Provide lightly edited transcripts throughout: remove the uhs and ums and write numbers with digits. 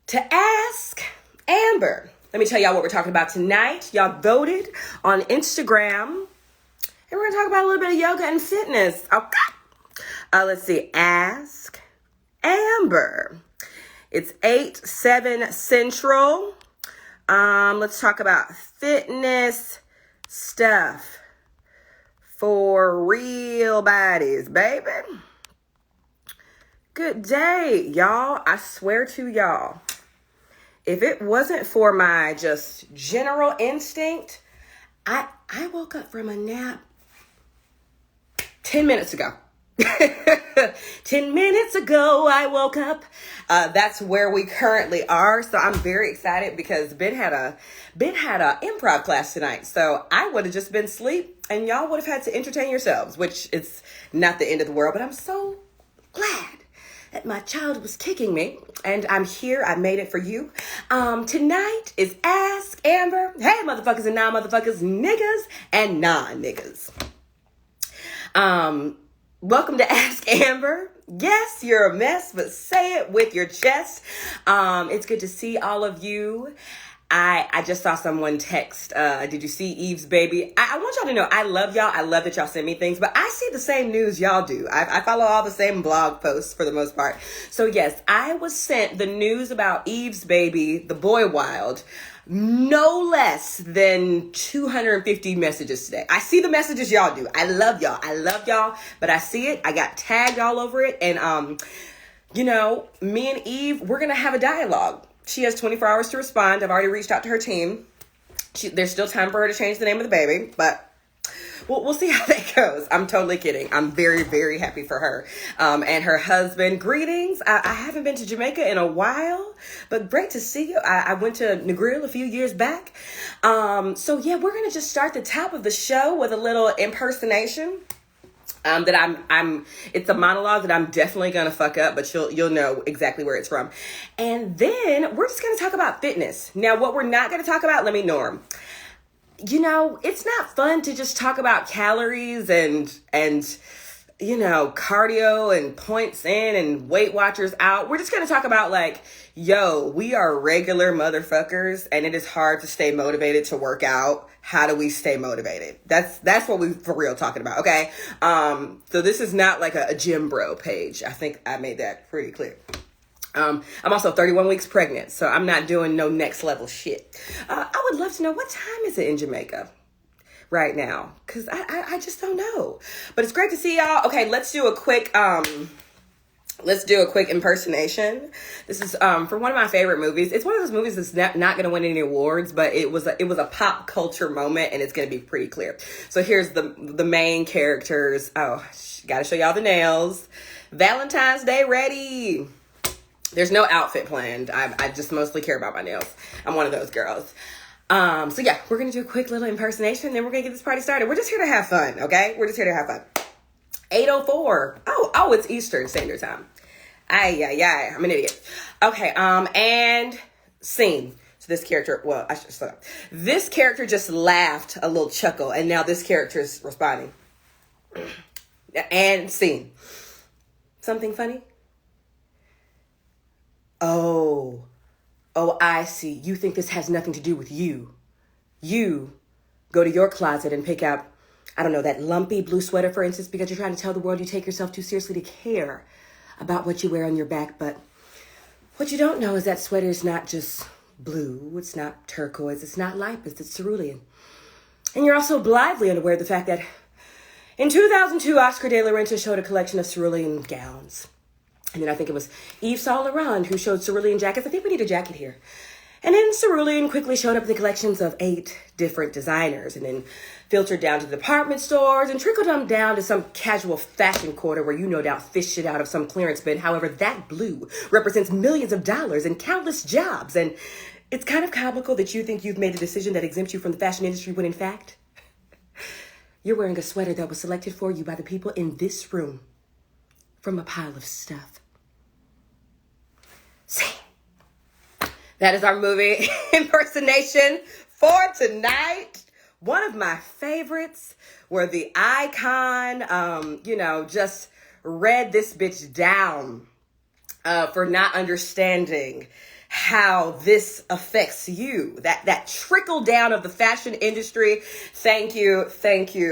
to ask Amber. Let me tell y'all what we're talking about tonight. Y'all voted on Instagram, and we're going to talk about a little bit of yoga and fitness. Okay. Let's see. Ask Amber. It's 8/7 Central. Let's talk about fitness stuff for real bodies, baby. Good day, y'all. I swear to y'all, if it wasn't for my just general instinct, I woke up from a nap 10 minutes ago. 10 minutes ago, I woke up. That's where we currently are. So I'm very excited because Ben had a improv class tonight. So I would have just been asleep and y'all would have had to entertain yourselves, which is not the end of the world. But I'm so glad that my child was kicking me and I'm here. I made it for you. Tonight is Ask Amber. Hey, motherfuckers and non-motherfuckers, niggas and non-niggas. Welcome to Ask Amber. Yes, you're a mess, but say it with your chest. It's good to see all of you. I just saw someone text, did you see Eve's baby? I want y'all to know I love y'all. I love that y'all send me things, but I see the same news y'all do. I follow all the same blog posts for the most part. So yes, I was sent the news about Eve's baby, the boy wild, no less than 250 messages today. I see the messages y'all do. I love y'all. I love y'all, but I see it. I got tagged all over it. And, me and Eve, we're going to have a dialogue. She has 24 hours to respond. I've already reached out to her team. There's still time for her to change the name of the baby, but we'll see how that goes. I'm totally kidding. I'm very, very happy for her and her husband. Greetings. I haven't been to Jamaica in a while, but great to see you. I went to Negril a few years back. So yeah, we're going to just start the top of the show with a little impersonation. It's a monologue that I'm definitely gonna fuck up, but you'll know exactly where it's from. And then we're just gonna talk about fitness. Now, what we're not gonna talk about, let me Norm. It's not fun to just talk about calories and cardio and points in and Weight Watchers out. We're just gonna talk about we are regular motherfuckers and it is hard to stay motivated to work out. How do we stay motivated? That's what we for real talking about, okay? So this is not like a gym bro page. I think I made that pretty clear. I'm also 31 weeks pregnant, so I'm not doing no next level shit. I would love to know, what time is it in Jamaica right now? Because I just don't know. But it's great to see y'all. Okay, let's do a quick impersonation. This is for one of my favorite movies. It's one of those movies that's not going to win any awards, but it was a pop culture moment, and it's going to be pretty clear. So here's the main characters. Oh, got to show y'all the nails. Valentine's Day ready. There's no outfit planned. I just mostly care about my nails. I'm one of those girls. So yeah, we're going to do a quick little impersonation, and then we're going to get this party started. We're just here to have fun, okay? We're just here to have fun. 8:04. Oh, it's Eastern Standard Time. I'm an idiot. Okay, and scene. So this character, this character just laughed a little chuckle, and now this character is responding. And scene. Something funny? Oh, I see. You think this has nothing to do with you. You go to your closet and pick out, I don't know, that lumpy blue sweater, for instance, because you're trying to tell the world you take yourself too seriously to care about what you wear on your back. But what you don't know is that sweater is not just blue. It's not turquoise. It's not lipus. It's cerulean. And you're also blithely unaware of the fact that in 2002, Oscar de la Renta showed a collection of cerulean gowns. And then I think it was Yves Saint Laurent who showed cerulean jackets. I think we need a jacket here. And then cerulean quickly showed up in the collections of 8 different designers, and then filtered down to the department stores and trickled them down to some casual fashion quarter where you no doubt fished it out of some clearance bin. However, that blue represents millions of dollars and countless jobs. And it's kind of comical that you think you've made a decision that exempts you from the fashion industry when in fact, you're wearing a sweater that was selected for you by the people in this room from a pile of stuff. See? That is our movie impersonation for tonight. One of my favorites where the icon, just read this bitch down for not understanding how this affects you. That trickle down of the fashion industry. Thank you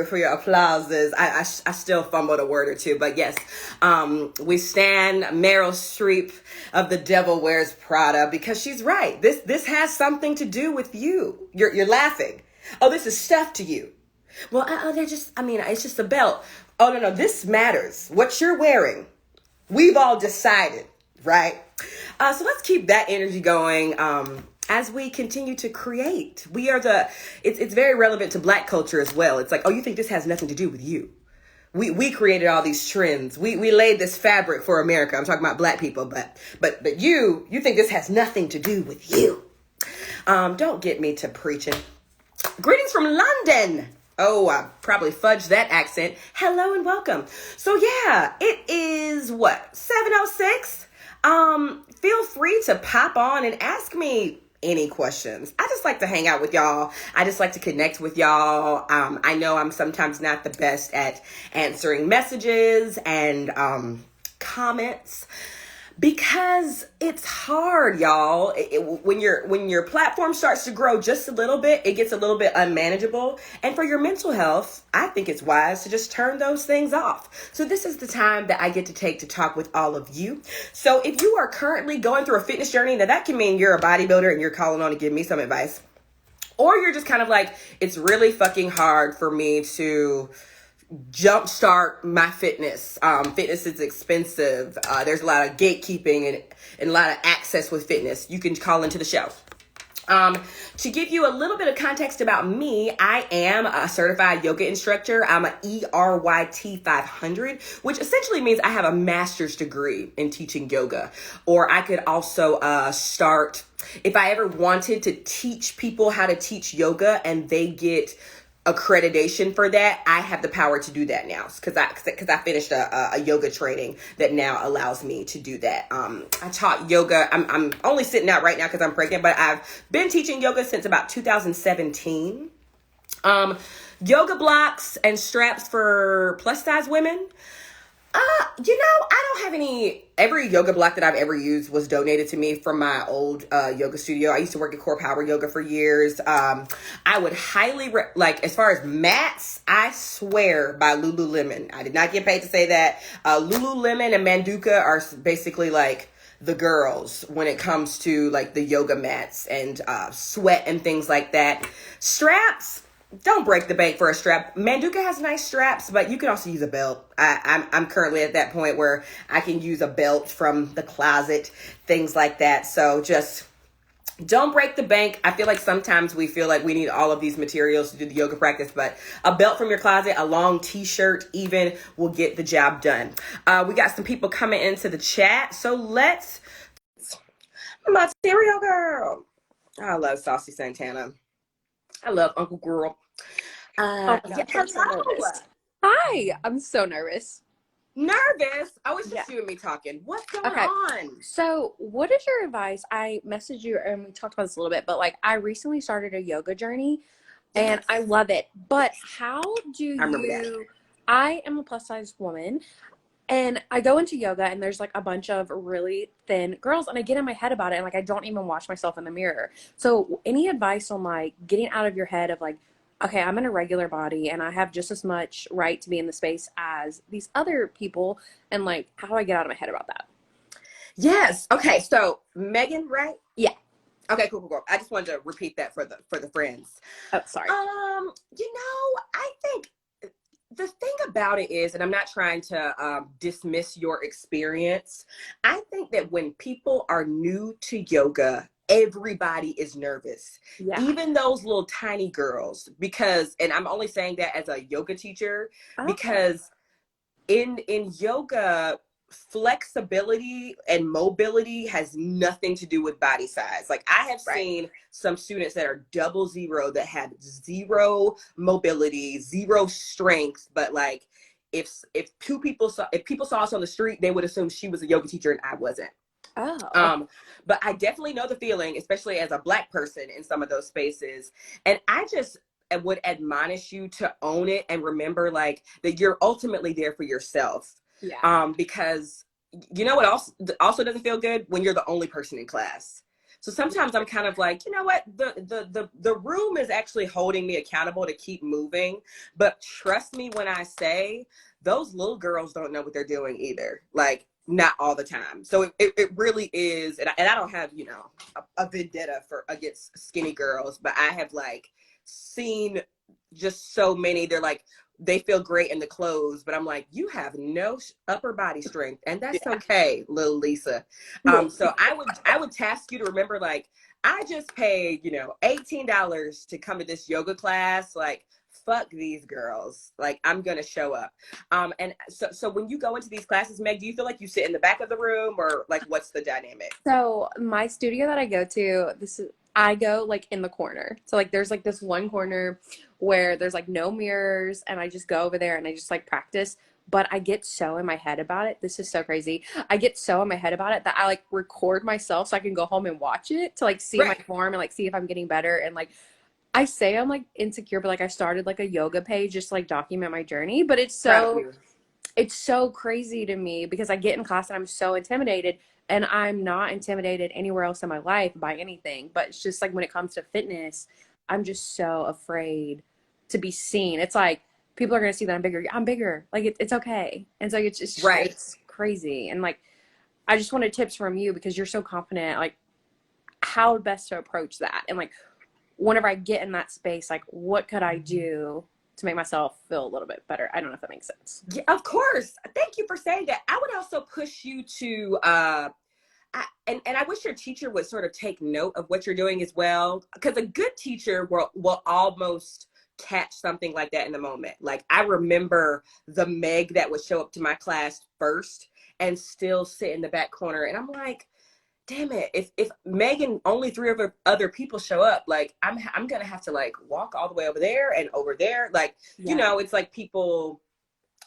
for your applauses. I still fumbled a word or two, but yes, we stand Meryl Streep of The Devil Wears Prada, because she's right. This has something to do with you. You're laughing. Oh, this is stuff to you. Well, it's just a belt. Oh, no, this matters. What you're wearing. We've all decided, right? So let's keep that energy going as we continue to create. It's very relevant to Black culture as well. It's like, oh, you think this has nothing to do with you? We created all these trends. We laid this fabric for America. I'm talking about Black people, but you think this has nothing to do with you. Don't get me to preaching. Greetings from London. Oh, I probably fudged that accent. Hello and welcome. So yeah, it is what, 7:06? Feel free to pop on and ask me any questions. I just like to hang out with y'all. I just like to connect with y'all. I know I'm sometimes not the best at answering messages and comments, because it's hard, y'all. When your platform starts to grow just a little bit, it gets a little bit unmanageable. And for your mental health, I think it's wise to just turn those things off. So this is the time that I get to take to talk with all of you. So if you are currently going through a fitness journey, now that can mean you're a bodybuilder and you're calling on to give me some advice. Or you're just kind of like, it's really fucking hard for me to jumpstart my fitness. Fitness is expensive. There's a lot of gatekeeping and a lot of access with fitness. You can call into the show. To give you a little bit of context about me, I am a certified yoga instructor. I'm an ERYT 500, which essentially means I have a master's degree in teaching yoga. Or I could also start, if I ever wanted to teach people how to teach yoga and they get accreditation for that, I have the power to do that now, because I finished a yoga training that now allows me to do that. I taught yoga. I'm only sitting out right now because I'm pregnant, but I've been teaching yoga since about 2017. Yoga blocks and straps for plus size women. I don't have every yoga block that I've ever used was donated to me from my old yoga studio. I used to work at Core Power Yoga for years. I would highly, as far as mats, I swear by Lululemon. I did not get paid to say that. Lululemon and Manduka are basically like the girls when it comes to like the yoga mats and sweat and things like that. Straps. Don't break the bank for a strap. Manduka has nice straps, but you can also use a belt. I'm currently at that point where I can use a belt from the closet, things like that. So just don't break the bank. I feel like sometimes we feel like we need all of these materials to do the yoga practice, but a belt from your closet, a long t-shirt even, will get the job done. We got some people coming into the chat. So my cereal girl. I love Saucy Santana. I love Uncle Girl. Oh my gosh, I'm so nervous. Hi, I'm so nervous. Nervous? Oh, it's just you and me talking. What's going on? So what is your advice? I messaged you and we talked about this a little bit, but like I recently started a yoga journey and I love it. But how do I am a plus size woman and I go into yoga and there's like a bunch of really thin girls and I get in my head about it and like I don't even watch myself in the mirror. So any advice on like getting out of your head of like, okay, I'm in a regular body and I have just as much right to be in the space as these other people, and like how do I get out of my head about that? Yes. Okay. So Megan, right? Yeah. Okay, cool. I just wanted to repeat that for the friends. Oh, sorry. I think the thing about it is, and I'm not trying to dismiss your experience, I think that when people are new to yoga, everybody is nervous. Yeah. Even those little tiny girls, because, and I'm only saying that as a yoga teacher, because in yoga, flexibility and mobility has nothing to do with body size. Like I have seen some students that are 00 that have zero mobility, zero strength, but like if people saw us on the street, they would assume she was a yoga teacher and I wasn't. But I definitely know the feeling, especially as a Black person in some of those spaces. And I just would admonish you to own it and remember like that you're ultimately there for yourself. Yeah. Because you know what also doesn't feel good? When you're the only person in class. So sometimes I'm kind of like, you know what, the room is actually holding me accountable to keep moving. But trust me when I say those little girls don't know what they're doing either. Like, not all the time. So it really is, and I don't have, you know, a vendetta for against skinny girls, but I have like seen just so many. They're like, they feel great in the clothes, but I'm like, you have no upper body strength, and that's Yeah. okay, little Lisa. Look. So I would task you to remember, like, I just paid, you know, $18 to come to this yoga class. Like, fuck these girls. Like, I'm gonna show up. And so when you go into these classes, Meg, do you feel like you sit in the back of the room, or like what's the dynamic? So my studio that I go to, I go like in the corner. So like there's like this one corner where there's like no mirrors and I just go over there and I just like practice. But I get so in my head about it. This is so crazy. I get so in my head about it that I like record myself so I can go home and watch it to like see my Right. form and like see if I'm getting better. And like I say I'm like insecure, but like I started like a yoga page just to, like document my journey. But Proud of you. it's so crazy to me because I get in class and I'm so intimidated, and I'm not intimidated anywhere else in my life by anything, but it's just like when it comes to fitness, I'm just so afraid to be seen. It's like people are going to see that I'm bigger, like it's okay. And so Right. it's crazy. And like I just wanted tips from you because you're so confident, like how best to approach that. And like whenever I get in that space, like what could I do to make myself feel a little bit better? I don't know if that makes sense. Yeah, of course. Thank you for saying that. I would also push you to and I wish your teacher would sort of take note of what you're doing as well, because a good teacher will almost catch something like that in the moment. Like, I remember the Meg that would show up to my class first and still sit in the back corner, and I'm like, damn it, if Megan only three of other people show up, like I'm gonna have to like walk all the way over there and over there, like, you Yeah. know, it's like people,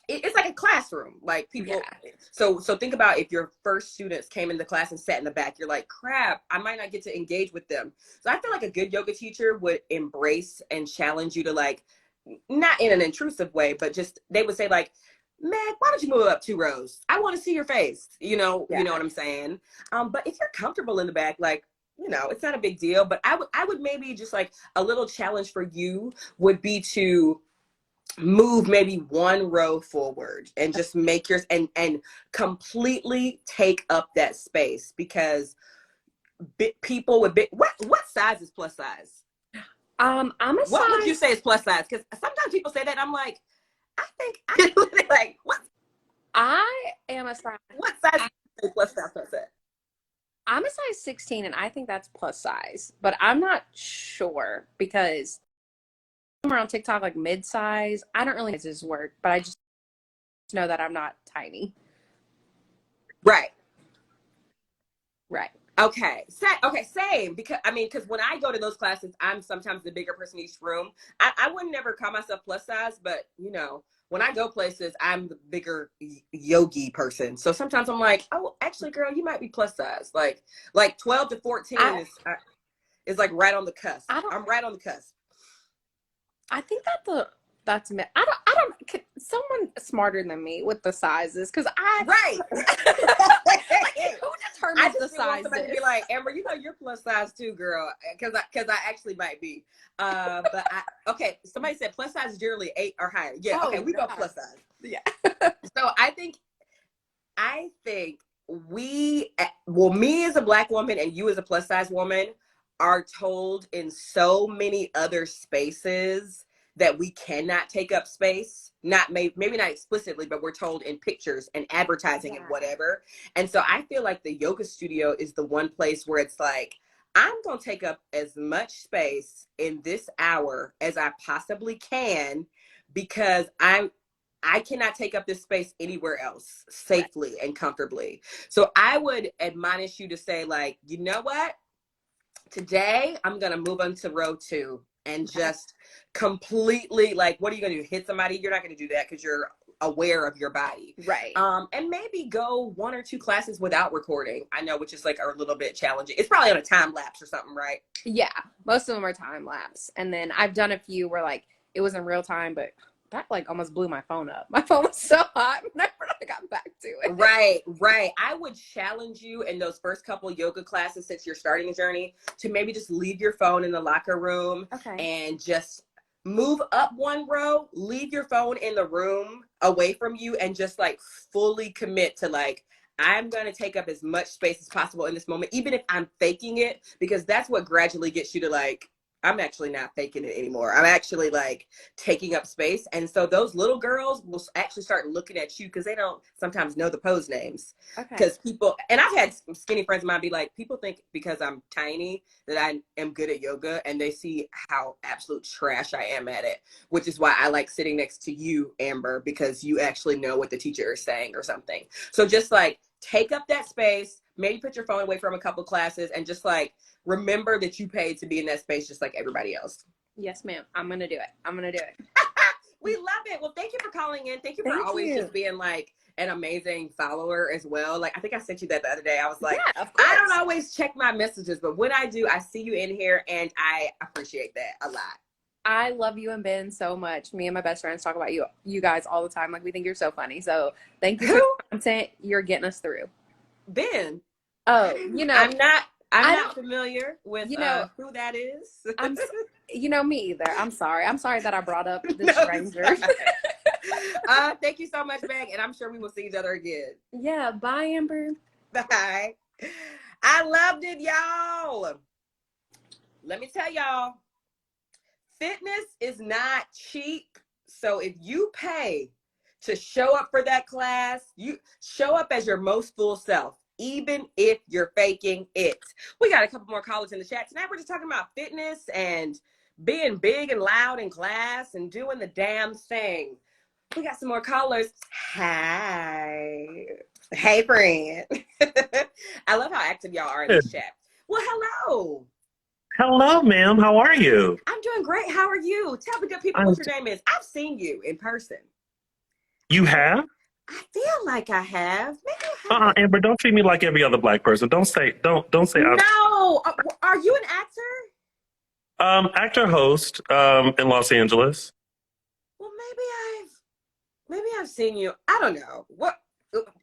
it's like a classroom, like Yeah. people. So think about if your first students came into class and sat in the back, you're like, crap, I might not get to engage with them. So I feel like a good yoga teacher would embrace and challenge you to, like, not in an intrusive way, but just they would say like, Meg, why don't you move up 2 rows? I want to see your face. You know Yeah. what I'm saying? But if you're comfortable in the back, like, you know, it's not a big deal. But I would maybe just like a little challenge for you would be to move maybe 1 row forward and just make yours and completely take up that space, because people with big, what size is plus size? I'm a What would you size. say is plus size? Because sometimes people say that, and I'm like, I think I like I am a size. what size is plus size person? I'm a size 16, and I think that's plus size, but I'm not sure because I'm around TikTok like mid size. I don't really know his work, but I just know that I'm not tiny. Right. Right. Okay. Okay. Same. Because I mean, because when I go to those classes, I'm sometimes the bigger person in each room. I would never call myself plus size, but you know, when I go places, I'm the bigger yogi person. So sometimes I'm like, oh, actually, girl, you might be plus size. Like 12 to 14 I is like right on the cusp. I don't. I'm right on the cusp. I think that's me. Someone smarter than me with the sizes because I Right. like who I determines the just didn't want somebody to be sizes? like, Amber, you know you're plus size too, girl, because I actually might be. But okay, somebody said plus size is generally 8 or higher. Yeah, okay, Oh we go God. plus size. Yeah. So I think well, me as a Black woman and you as a plus size woman are told in so many other spaces that we cannot take up space. Not maybe not explicitly, but we're told in pictures and advertising and Yeah. whatever. And so I feel like the yoga studio is the one place where it's like, I'm going to take up as much space in this hour as I possibly can, because I cannot take up this space anywhere else Right. safely and comfortably. So I would admonish you to say, like, you know what? Today I'm going to move on to row 2 and Okay. just completely, like, what are you going to do? Hit somebody? You're not going to do that because you're aware of your body. Right. And maybe go 1 or 2 classes without recording. I know, which is like a little bit challenging. It's probably on a time lapse or something, right? Yeah. Most of them are time lapse, and then I've done a few where like it was in real time, but That like almost blew my phone up. My phone was so hot whenever I got back to it. Right, right. I would challenge you in those first couple yoga classes since you're starting a journey to maybe just leave your phone in the locker room Okay. and just move up one row, leave your phone in the room away from you and just like fully commit to like, I'm going to take up as much space as possible in this moment, even if I'm faking it, because that's what gradually gets you to like, I'm actually not faking it anymore. I'm actually like taking up space. And so those little girls will actually start looking at you because they don't sometimes know the pose names. Okay. Because people, and I've had some skinny friends of mine be like, people think because I'm tiny that I am good at yoga and they see how absolute trash I am at it, which is why I like sitting next to you, Amber, because you actually know what the teacher is saying or something. So just like take up that space, maybe put your phone away from a couple classes and just like remember that you paid to be in that space just like everybody else. Yes, ma'am. I'm gonna do it. I'm gonna do it. We love it. Well, thank you for calling in. Thank you for Thank always you. just being like an amazing follower as well. Like I think I sent you that the other day. I was like, Yeah, of course. I don't always check my messages, but when I do, I see you in here and I appreciate that a lot. I love you and Ben so much. Me and my best friends talk about you guys all the time. Like we think you're so funny. So thank you for Who? the content. You're getting us through. Ben. Oh, you know, I'm I not don't, familiar with you know, who that is. I'm, you know, me either. I'm sorry. I'm sorry that I brought up this No, stranger. thank you so much, Meg, and I'm sure we will see each other again. Yeah. Bye, Amber. Bye. I loved it, y'all. Let me tell y'all, fitness is not cheap. So if you pay to show up for that class, you show up as your most full self, even if you're faking it. We got a couple more callers in the chat. Tonight we're just talking about fitness and being big and loud in class and doing the damn thing. We got some more callers. Hi. Hey, friend. I love how active y'all are in this chat. Well, hello. Hello, ma'am. How are you? I'm doing great. How are you? Tell the good people what your name is. I've seen you in person. You have? I feel like I have. Maybe I haven't. Amber, don't treat me like every other black person. Don't say No. Are you an actor? actor host in Los Angeles. Well, maybe I've seen you. I don't know. What?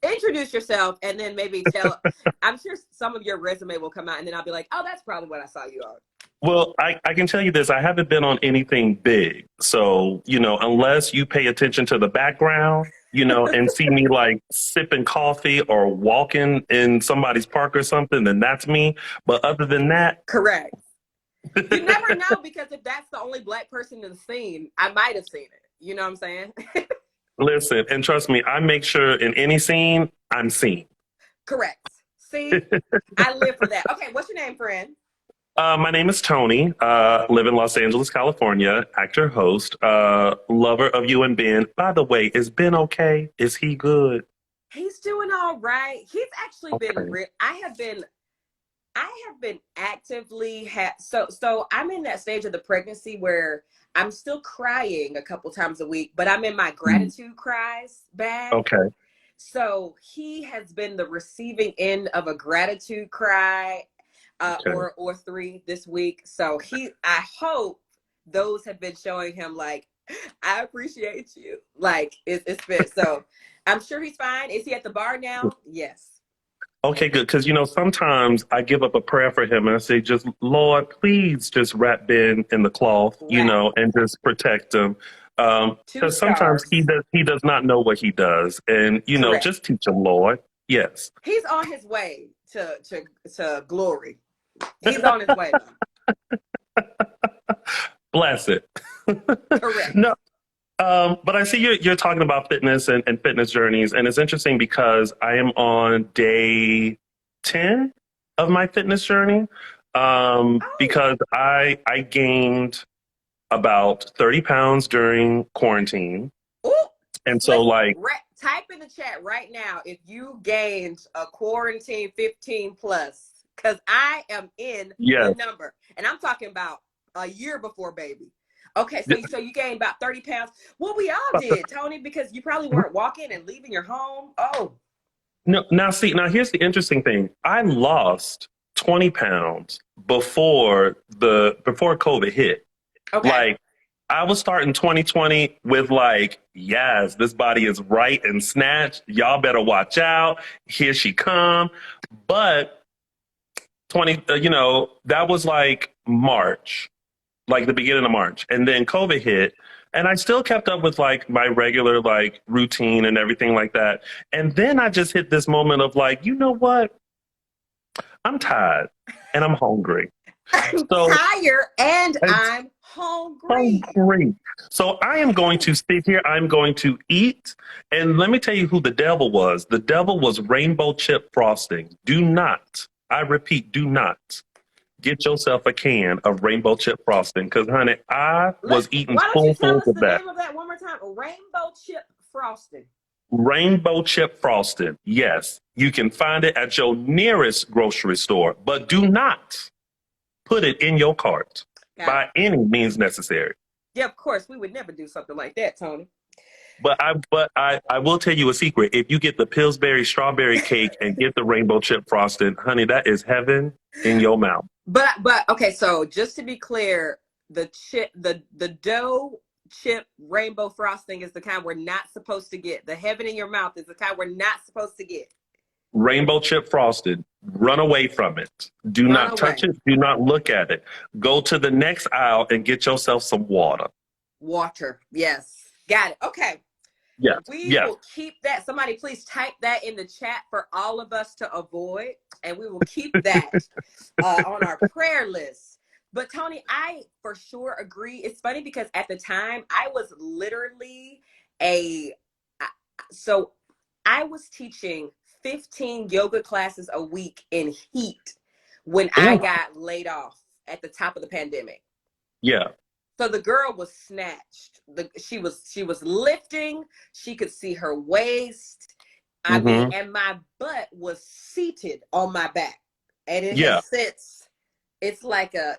Introduce yourself and then maybe tell. I'm sure some of your resume will come out and then I'll be like, oh, that's probably what I saw you on. Well, I can tell you this. I haven't been on anything big. So, unless you pay attention to the background, and see me like sipping coffee or walking in somebody's park or something, then that's me. But other than that. Correct. You never know because if that's the only black person in the scene, I might have seen it. You know what I'm saying? Listen, and trust me, I make sure in any scene, I'm seen. Correct. See, I live for that. Okay, what's your name, friend? My name is Tony. Live in Los Angeles, California. Actor, host, lover of you and Ben. By the way, is Ben okay? Is he good? He's doing all right. He's actually Okay. been. I have been actively. So I'm in that stage of the pregnancy where I'm still crying a couple times a week, but I'm in my gratitude cries bag. Okay. So he has been the receiving end of a gratitude cry, Okay. or three this week. So I hope those have been showing him like, I appreciate you. Like it's been so. I'm sure he's fine. Is he at the bar now? Yes. Okay, good. Because, sometimes I give up a prayer for him and I say, just, Lord, please just wrap Ben in the cloth, Right. and just protect him. Two Because sometimes stars. he does not know what he does. And, Correct. just teach him, Lord. Yes. He's on his way to glory. He's on his way. Bless it. Correct. No. But I see you're talking about fitness and fitness journeys, and it's interesting because I am on day 10 of my fitness journey. Because I gained about 30 pounds during quarantine. Ooh, and so type in the chat right now if you gained a quarantine 15 plus, because I am in the number, and I'm talking about a year before baby. Okay, so you gained about 30 pounds. Well, we all did, Tony, because you probably weren't walking and leaving your home. Oh. No, now here's the interesting thing. I lost 20 pounds before COVID hit. Okay. Like I was starting 2020 with like, yes, this body is right and snatched. Y'all better watch out. Here she come. But 20, that was like March, like the beginning of March. And then COVID hit. And I still kept up with like my regular like routine and everything like that. And then I just hit this moment of like, you know what? I'm tired and I'm hungry. I'm So tired and it's I'm hungry. hungry. So I am going to sit here. I'm going to eat. And let me tell you who the devil was. The devil was rainbow chip frosting. Do not, I repeat, do not get yourself a can of rainbow chip frosting. Because, honey, I was eating Why don't you tell spoonfuls us of the that. name of that one more time? Rainbow chip frosting. Rainbow chip frosting. Yes, you can find it at your nearest grocery store, but do not put it in your cart Got it. by any means necessary. Yeah, of course. We would never do something like that, Tony. But I will tell you a secret. If you get the Pillsbury strawberry cake and get the rainbow chip frosting, honey, that is heaven in your mouth. But okay, so just to be clear, the dough chip rainbow frosting is the kind we're not supposed to get. The heaven in your mouth is the kind we're not supposed to get. Rainbow chip frosted. Run away from it. Do Run not away. touch it. Do not look at it. Go to the next aisle and get yourself some water. Water. Yes. Got it. Okay. Yes. We Yes. will keep that. Somebody please type that in the chat for all of us to avoid, and we will keep that on our prayer list. But Tony, I for sure agree. It's funny because at the time I was literally a so I was teaching 15 yoga classes a week in heat when I Ooh. got laid off at the top of the pandemic. Yeah. So the girl was snatched. She was lifting. She could see her waist. I mean, Mm-hmm. and my butt was seated on my back, and it Yeah. has since. It's like an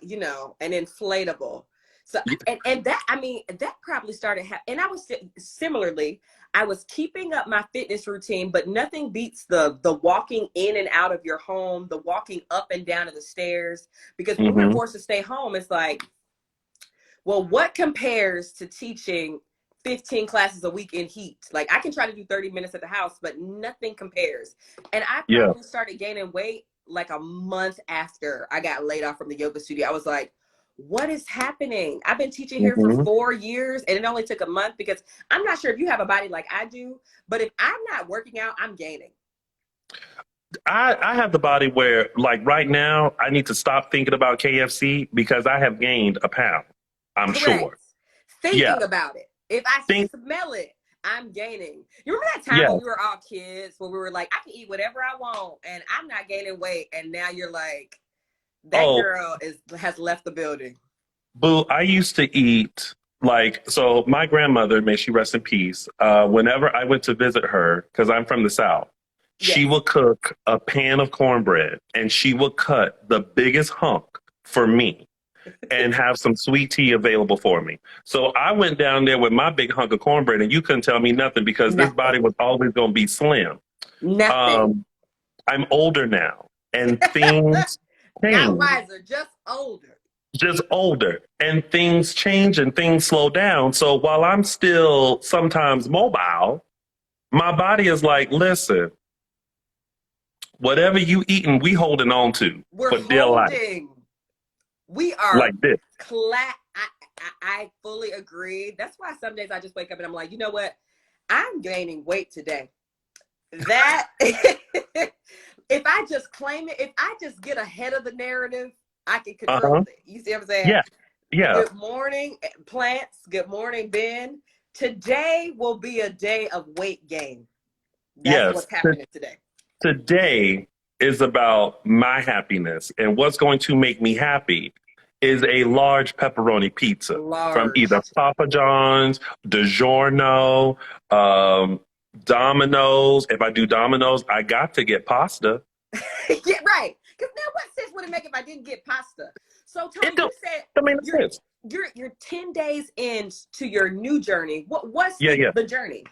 inflatable. So and that I mean that probably started. And I was similarly. I was keeping up my fitness routine, but nothing beats the walking in and out of your home, the walking up and down of the stairs. Because when we were Mm-hmm. forced to stay home, it's like, well, what compares to teaching 15 classes a week in heat? Like I can try to do 30 minutes at the house, but nothing compares. And I Yeah. probably started gaining weight like a month after I got laid off from the yoga studio. I was like, what is happening? I've been teaching here for Mm-hmm. 4 years and it only took a month because I'm not sure if you have a body like I do, but if I'm not working out, I'm gaining. I have the body where, like right now, I need to stop thinking about KFC because I have gained a pound. I'm Correct. sure. Yeah. Thinking about it. If I Think. smell it, I'm gaining. You remember that time when Yeah. we were all kids where we were like, I can eat whatever I want and I'm not gaining weight. And now you're like, that Oh, girl has left the building. boo. I used to eat like so. My grandmother, may she rest in peace. Whenever I went to visit her, because I'm from the South, she Yes. would cook a pan of cornbread and she would cut the biggest hunk for me and have some sweet tea available for me. So I went down there with my big hunk of cornbread, and you couldn't tell me nothing because this body Nothing. was always going to be slim. Nothing. Um, I'm older now, and things Not change. wiser, just older. Just older, and things change and things slow down. So while I'm still sometimes mobile, my body is like, listen, whatever you eating, we holding on to We're for dear life, holding. We are like this. I fully agree. That's why some days I just wake up and I'm like, you know what? I'm gaining weight today. That if I just claim it, if I just get ahead of the narrative, I can Uh control huh. it. You see what I'm saying? Yeah. Yeah. Good morning, plants. Good morning, Ben. Today will be a day of weight gain. That's Yes. what's happening today. Today is about my happiness, and what's going to make me happy is a large pepperoni pizza from Large. either Papa John's, DiGiorno, um, Domino's. If I do Domino's, I got to get pasta. Yeah, right. Because now what sense would it make if I didn't get pasta? So Tony, It you don't, said don't make no you're sense. you're 10 days into your new journey. What's Yeah, yeah. the journey?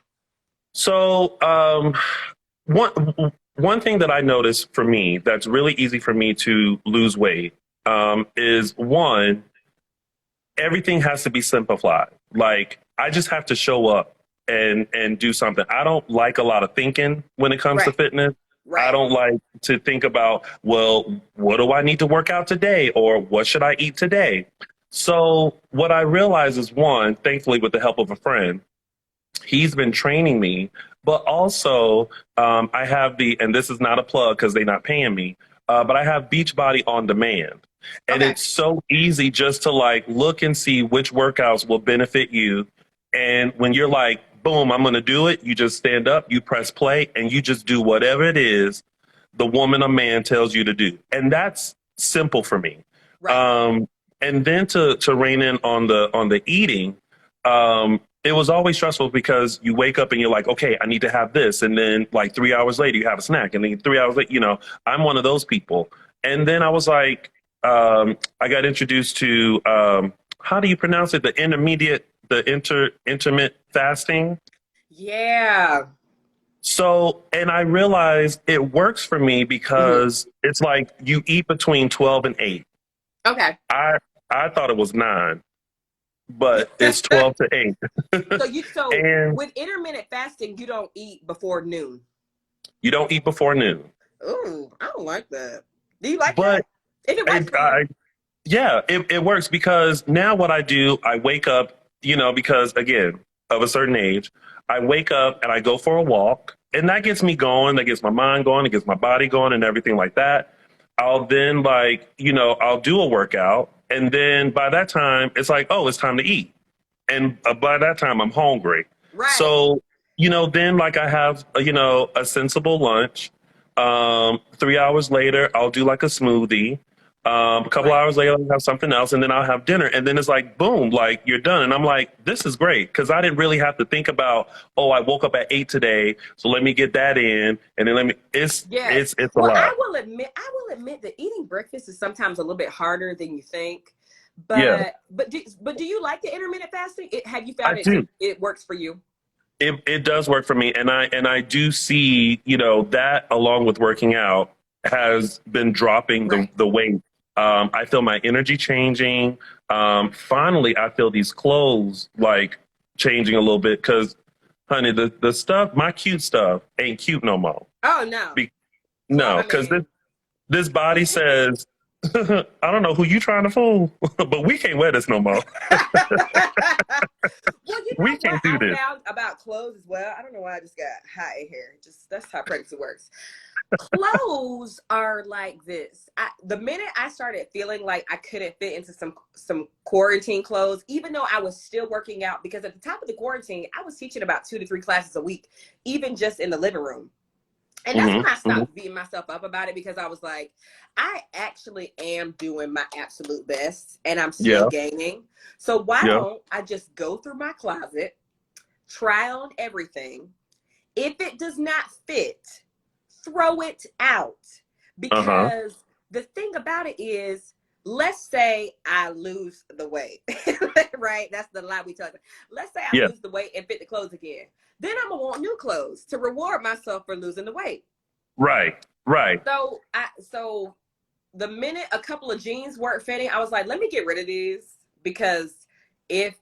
So, one thing that I noticed for me that's really easy for me to lose weight is one, everything has to be simplified. Like I just have to show up and do something. I don't like a lot of thinking when it comes to Right. fitness. I Right. don't like to think about, well, what do I need to work out today or what should I eat today? So what I realize is one, thankfully with the help of a friend, he's been training me, but also I have and this is not a plug because they're not paying me, but I have Beachbody on demand. And Okay. it's so easy just to like look and see which workouts will benefit you. And when you're like, boom, I'm going to do it, you just stand up, you press play, and you just do whatever it is the woman or man tells you to do. And that's simple for me. Right. Um, and then to rein in on the eating, it was always stressful because you wake up and you're like, okay, I need to have this. And then like 3 hours later, you have a snack. And then 3 hours later, I'm one of those people. And then I was like, I got introduced to, how do you pronounce it? Intermittent fasting. Yeah. So, and I realized it works for me Hmm. because it's like you eat between 12 and 8. Okay. I thought it was 9, but it's 12 to 8. So And with intermittent fasting, you don't eat before noon. you don't eat before noon. Ooh, I don't like that. Do you like that? But If it works it, for you. yeah, it works because now what I do, I wake up, because again, of a certain age, I wake up and I go for a walk, and that gets me going, that gets my mind going, it gets my body going, and everything like that. I'll then, like, I'll do a workout, and then by that time, it's like, oh, it's time to eat. And by that time, I'm hungry. Right. So, then like I have, a sensible lunch. 3 hours later, I'll do like a smoothie. A couple Right. hours later, I'll have something else, and then I'll have dinner. And then it's like, boom, like you're done. And I'm like, this is great because I didn't really have to think about, oh, I woke up at 8 today, so let me get that in, and then let me. Yes. It's a Well, lot. I will admit that eating breakfast is sometimes a little bit harder than you think. Yeah, But do you like the intermittent fasting? Have you I found do. it works for you? It does work for me, and I do see that along with working out has been dropping the Right. the weight. I feel my energy changing. Finally, I feel these clothes like changing a little bit because, honey, the stuff, my cute stuff, ain't cute no more. Oh no. Be- Well, no, I because mean, this body says, I don't know who you trying to fool, but we can't wear this no more. well, you We know what can't do I this. found about clothes as well? I don't know why I just got hot in here. Just that's how pregnancy works. Clothes are like this. The minute I started feeling like I couldn't fit into some quarantine clothes, even though I was still working out, because at the top of the quarantine, I was teaching about 2 to 3 classes a week, even just in the living room. And that's when I Hmm. stopped beating myself up about it because I was like, I actually am doing my absolute best and I'm still Yeah, gaining. So why yeah. don't I just go through my closet, try on everything? If it does not fit, throw it out. Uh-huh. Because the thing about it is, let's say I lose the weight, right? That's the lie we talk about. Let's say I Yeah. lose the weight and fit the clothes again. Then I'm gonna want new clothes to reward myself for losing the weight. Right. Right. So the minute a couple of jeans weren't fitting, I was like, let me get rid of these because if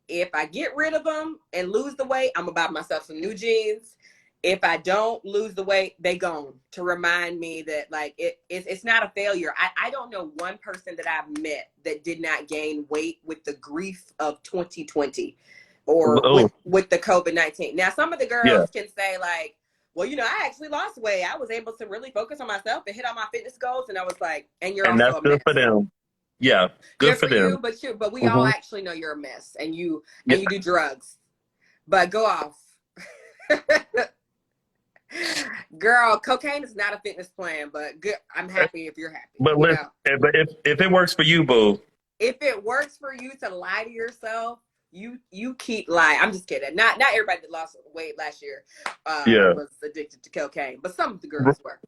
I get rid of them and lose the weight, I'm gonna buy myself some new jeans. If I don't lose the weight, they gone to remind me that like it's not a failure. I don't know one person that I've met that did not gain weight with the grief of 2020 or Oh, with the COVID-19. Now some of the yeah. girls can say like, well, I actually lost weight. I was able to really focus on myself and hit all my fitness goals. And I was like, and you're And also that's a good for mess. them. Yeah. Good Good for for you, them. but we all Hmm. actually know you're a mess and you Yeah. do drugs. But go off. Girl, cocaine is not a fitness plan, but good. I'm happy if you're happy, But listen, but if it works for you, boo. If it works for you to lie to yourself, you keep lying. I'm just kidding. Not everybody that lost weight last year Yeah. was addicted to cocaine, but some of the girls were.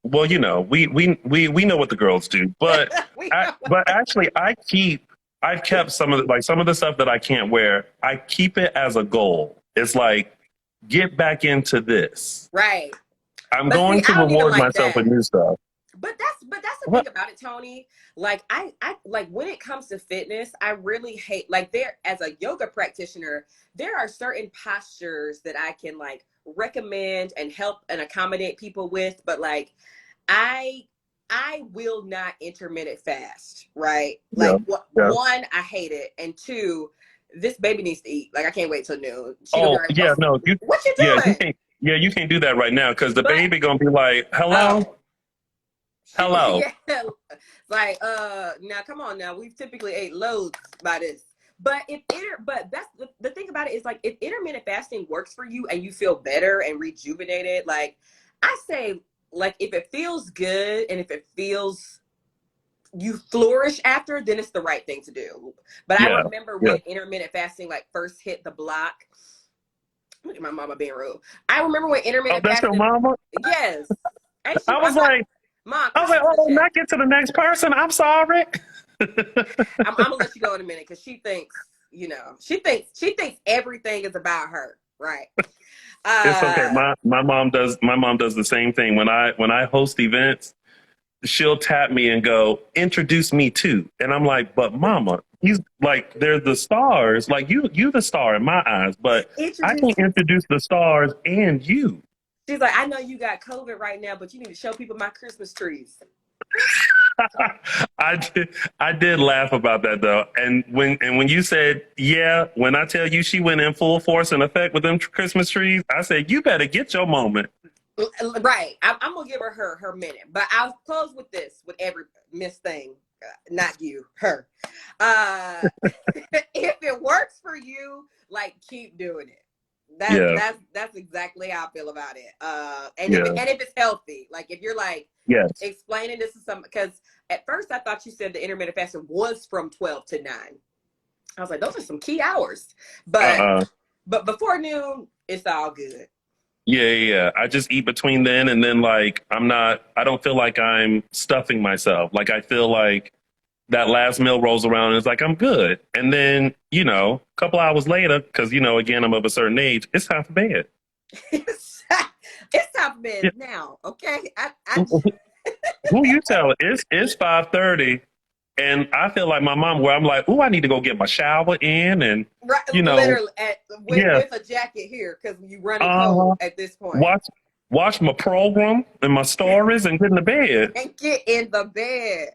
Well, we know what the girls do, but we know. actually, I've kept some of the stuff that I can't wear. I keep it as a goal. It's like get back into this. Right. I'm But see, going to I don't even reward like myself that. with new stuff. But that's What? thing about it, Tony, like I like when it comes to fitness, I really hate like there as a yoga practitioner, there are certain postures that I can like recommend and help and accommodate people with, but like I I will not intermittent fast, right? Yeah, Like what yeah. one, I hate it, and two, this baby needs to eat. Like I can't wait till noon. She gonna be Oh, like, yeah, no, what you yeah, you doing? can't, yeah, you can't do that right now because the But baby gonna be like, hello, oh, she hello. yeah, like now come on now. We've typically ate loads by this. But but that's the thing about it is like if intermittent fasting works for you and you feel better and rejuvenated, like I say, like if it feels good and if it feels you flourish after, then it's the right thing to do. But I Yeah, remember yeah. when intermittent fasting like first hit the block. Look at my mama being rude. I remember when Oh, intermittent that's your fasting, mama? yes. Ain't she? I was I'm not, like, Mom, I was cut like, into the oh, chat. not get to the next person. I'm sorry. I'm gonna let you go in a minute because she thinks, she thinks everything is about her, right? It's okay. Uh, My mom does the same thing. When I host events, she'll tap me and go, introduce me to. And I'm like, but mama, he's like, they're the stars. Like you the star in my eyes, but I can introduce. introduce the stars and you. She's like, I know you got COVID right now, but you need to show people my Christmas trees. I did laugh about that though. And when you said, yeah, when I tell you she went in full force and effect with them Christmas trees, I said, you better get your moment. Right. I'm gonna give her minute, but I'll close with this with every Miss Thing, not you, her. Uh, if it works for you, like keep doing it. That's Yeah, that's that's exactly how I feel about it. And if yeah, it's healthy, like if you're like yes. explaining this to some, because at first I thought you said the intermittent fasting was from 12 to 9. I was like, those are some key hours, but Uh-uh. before noon, it's all good. Yeah, yeah, yeah. I just eat between then and then like I don't feel like I'm stuffing myself. Like I feel like that last meal rolls around and it's like I'm good. And then, a couple hours later, because again, I'm of a certain age, it's time for bed. it's time for bed Yeah. now, okay? Who you tell? It's 5:30 and I feel like my mom where I'm like, oh, I need to go get my shower in and Right, you know, literally yeah, with a jacket here because you running uh cold at this point. watch watch my program and my stories and get in the bed. And get in the bed.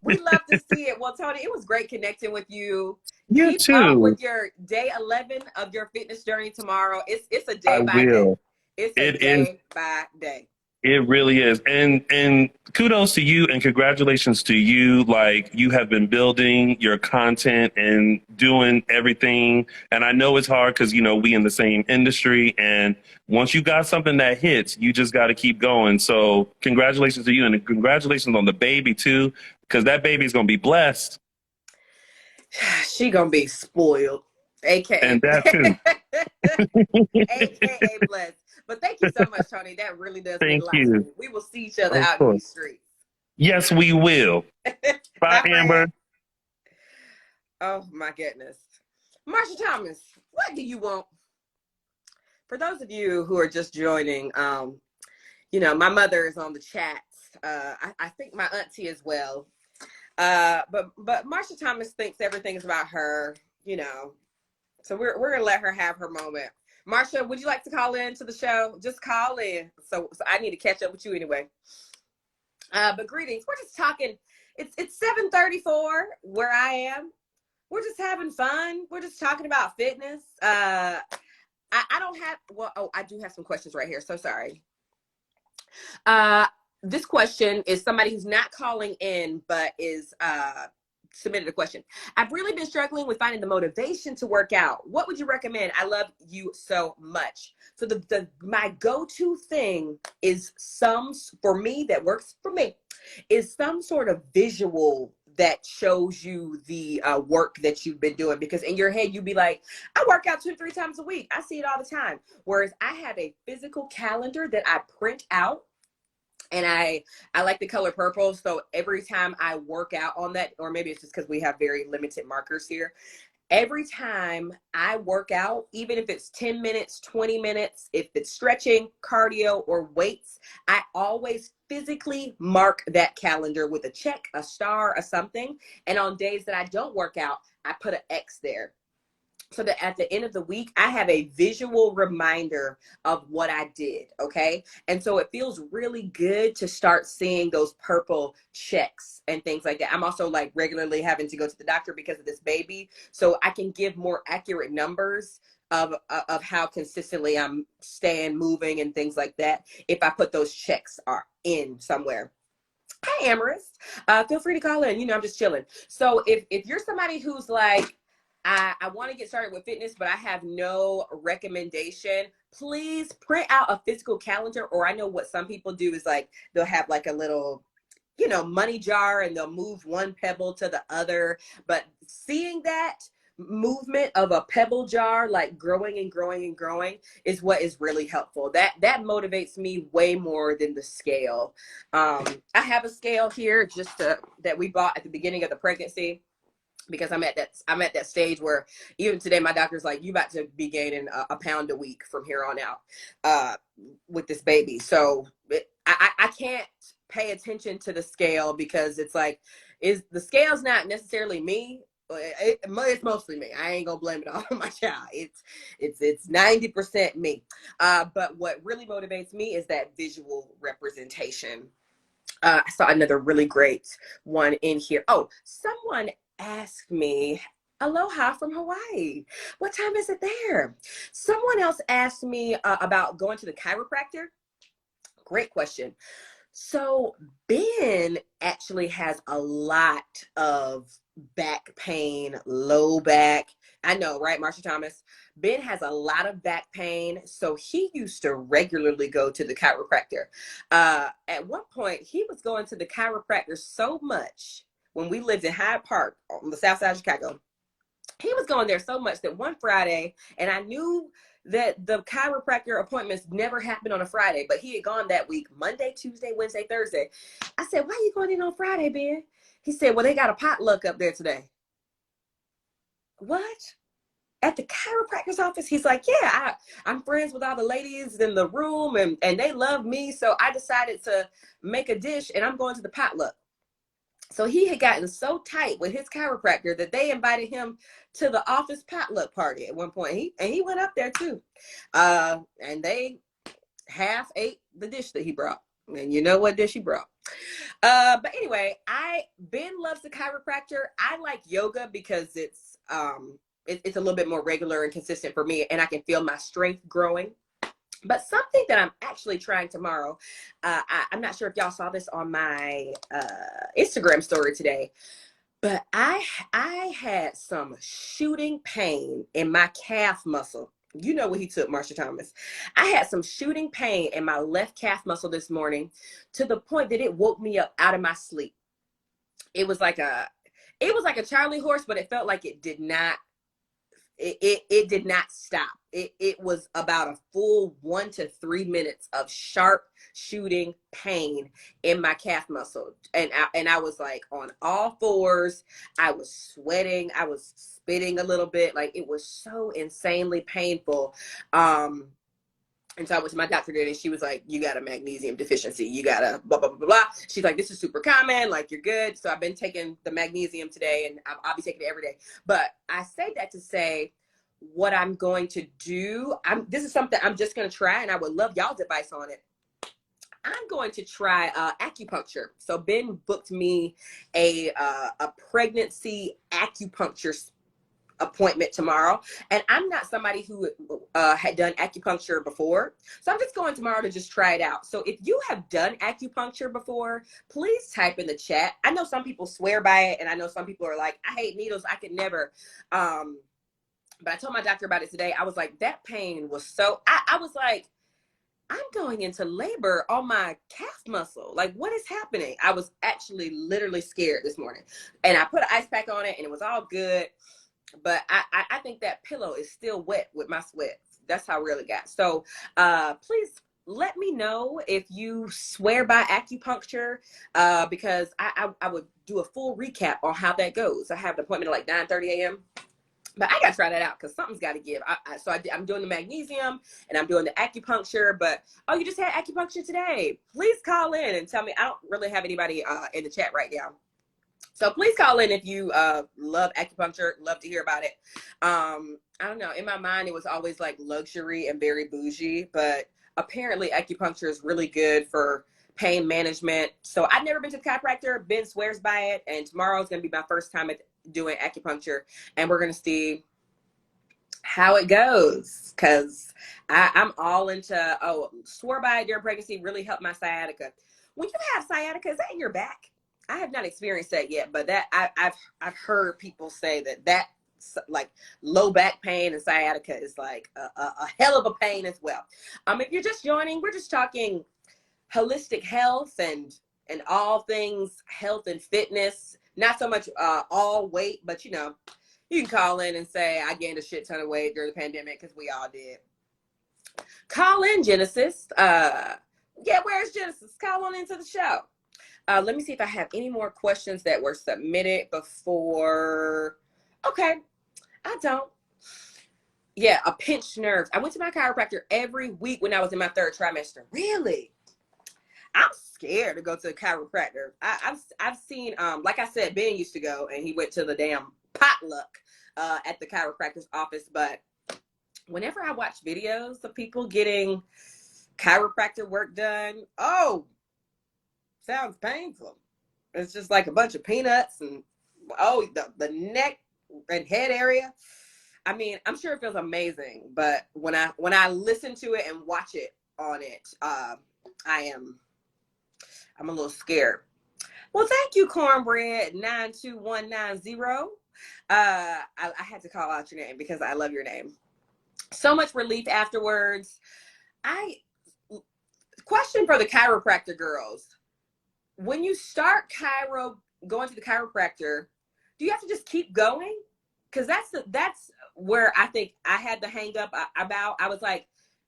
We love to see it. Well, Tony, it was great connecting with you. You Keep up too. with your day 11 of your fitness journey tomorrow. It's a I day by day. will. It's a It is. day by day. It really is. And kudos to you and congratulations to you. Like you have been building your content and doing everything. And I know it's hard because, we in the same industry. And once you got something that hits, you just got to keep going. So congratulations to you and congratulations on the baby too, because that baby's going to be blessed. She gonna be spoiled, And aka that too. aka blessed. But thank you so much, Tony. That really does mean a Thank lot to me. you. We will see each other Of out in course. these streets. Yes, we will. Bye, Bye, Amber. friend. Oh my goodness. Marsha Thomas, what do you want? For those of you who are just joining, my mother is on the chat. I think my auntie as well. But Marsha Thomas thinks everything is about her, you know. So we're gonna let her have her moment. Marsha, would you like to call in to the show? Just call in. So I need to catch up with you anyway. But greetings. We're just talking. It's 7:34 where I am. We're just having fun. We're just talking about fitness. I don't have, well, oh, I do have some questions right here. So sorry. Uh, this question is somebody who's not calling in, but is submitted a question. I've really been struggling with finding the motivation to work out. What would you recommend? I love you so much. So my go-to thing is for me, that works for me, is some sort of visual that shows you the work that you've been doing, because in your head you'd be like, I work out 2 to 3 times a week. I see it all the time. Whereas I have a physical calendar that I print out, and I like the color purple. So every time I work out on that, or maybe it's just because we have very limited markers here, every time I work out, even if it's 10 minutes, 20 minutes, if it's stretching, cardio, or weights, I always physically mark that calendar with a check, a star, or something. And on days that I don't work out, I put an X there, so that at the end of the week, I have a visual reminder of what I did. Okay. And so it feels really good to start seeing those purple checks and things like that. I'm also like regularly having to go to the doctor because of this baby. So I can give more accurate numbers of how consistently I'm staying moving and things like that if I put those checks are in somewhere. Hi, Amorous. Feel free to call in. You know, I'm just chilling. So if you're somebody who's like, I want to get started with fitness, but I have no recommendation, please print out a physical calendar. Or I know what some people do is like, they'll have like a little, you know, money jar and they'll move one pebble to the other. But seeing that movement of a pebble jar, like growing and growing and growing, is what is really helpful. That motivates me way more than the scale. I have a scale here that we bought at the beginning of the pregnancy, because I'm at that stage where even today my doctor's like, you about to be gaining a pound a week from here on out with this baby. So I can't pay attention to the scale, because it's like, is the scale's not necessarily me. It's mostly me. I ain't gonna blame it all on my child. It's 90% me. But what really motivates me is that visual representation. I saw another really great one in here. Oh, someone asked me, aloha from Hawaii. What time is it there? Someone else asked me about going to the chiropractor. Great question. So Ben actually has a lot of back pain, low back. I know, right, Marsha Thomas? Ben has a lot of back pain, so he used to regularly go to the chiropractor. At one point, he was going to the chiropractor so much when we lived in Hyde Park on the south side of Chicago. He was going there so much that one Friday, and I knew that the chiropractor appointments never happened on a Friday, but he had gone that week, Monday, Tuesday, Wednesday, Thursday. I said, why are you going in on Friday, Ben? He said, well, they got a potluck up there today. What? At the chiropractor's office? He's like, yeah, I'm friends with all the ladies in the room, and they love me, so I decided to make a dish, and I'm going to the potluck. So he had gotten so tight with his chiropractor that they invited him to the office potluck party at one point. He went up there too. And they half ate the dish that he brought. And you know what dish he brought. But anyway, Ben loves the chiropractor. I like yoga because it's a little bit more regular and consistent for me, and I can feel my strength growing. But something that I'm actually trying tomorrow, I'm not sure if y'all saw this on my Instagram story today, but I had some shooting pain in my calf muscle. You know what he took, Marsha Thomas. I had some shooting pain in my left calf muscle this morning, to the point that it woke me up out of my sleep. It was like a Charlie horse, but it felt like it did not did not stop. It was about a full 1 to 3 minutes of sharp shooting pain in my calf muscle. And I was like on all fours. I was sweating. I was spitting a little bit. Like, it was so insanely painful. And so I went to my doctor today, and she was like, you got a magnesium deficiency. You got a blah, blah, blah, blah. She's like, this is super common. Like, you're good. So I've been taking the magnesium today, and I'll be taking it every day. But I say that to say, what I'm going to do, this is something I'm just going to try, and I would love y'all's advice on it. I'm going to try acupuncture. So Ben booked me a pregnancy acupuncture appointment tomorrow, and I'm not somebody who had done acupuncture before, so I'm just going tomorrow to just try it out. So if you have done acupuncture before, please type in the chat. I know some people swear by it, and I know some people are like, I hate needles, I could never. But I told my doctor about it today. I was like, that pain was so, I was like, I'm going into labor on my calf muscle. Like, what is happening? I was actually literally scared this morning, and I put an ice pack on it, and it was all good. But I think that pillow is still wet with my sweat. That's how real it got. So please let me know if you swear by acupuncture, because I would do a full recap on how that goes. I have an appointment at like 9:30 a.m. But I gotta try that out because something's got to give. I'm doing the magnesium and I'm doing the acupuncture. But oh, you just had acupuncture today. Please call in and tell me. I don't really have anybody in the chat right now, so please call in if you love acupuncture. Love to hear about it. I don't know. In my mind, it was always like luxury and very bougie, but apparently acupuncture is really good for pain management. So I've never been to the chiropractor. Ben swears by it, and tomorrow is going to be my first time doing acupuncture, and we're going to see how it goes, because I'm all into, swore by it during pregnancy, really helped my sciatica. When you have sciatica, is that in your back? I have not experienced that yet, but that I've heard people say that like low back pain and sciatica is like a hell of a pain as well. If you're just joining, we're just talking holistic health and all things health and fitness. Not so much all weight, but you can call in and say, I gained a shit ton of weight during the pandemic, because we all did. Call in, Genesis. Where's Genesis? Call on into the show. Let me see if I have any more questions that were submitted before. Okay, I don't. Yeah, a pinched nerve. I went to my chiropractor every week when I was in my third trimester. Really? I'm scared to go to a chiropractor. I've seen, like I said, Ben used to go, and he went to the damn potluck at the chiropractor's office. But whenever I watch videos of people getting chiropractor work done, oh, sounds painful. It's just like a bunch of peanuts and the neck and head area. I mean, I'm sure it feels amazing, but when I listen to it and watch it on it, I'm a little scared. Well, thank you, Cornbread 92190. I had to call out your name because I love your name. So much relief afterwards. Question for the chiropractor girls. When you start going to the chiropractor, do you have to just keep going? Because that's where I think I had the hang up about. I was like,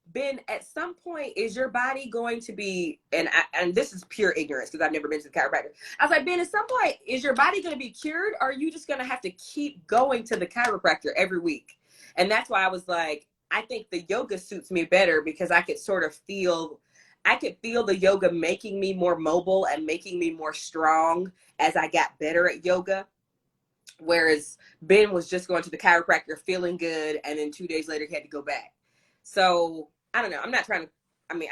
Ben, at some point, is your body going to be, and this is pure ignorance because I've never been to the chiropractor. I was like, Ben, at some point, is your body going to be cured, or are you just going to have to keep going to the chiropractor every week? And that's why I was like, I think the yoga suits me better, because I could feel the yoga making me more mobile and making me more strong as I got better at yoga. Whereas Ben was just going to the chiropractor feeling good, and then 2 days later he had to go back. So I don't know. I'm not trying to,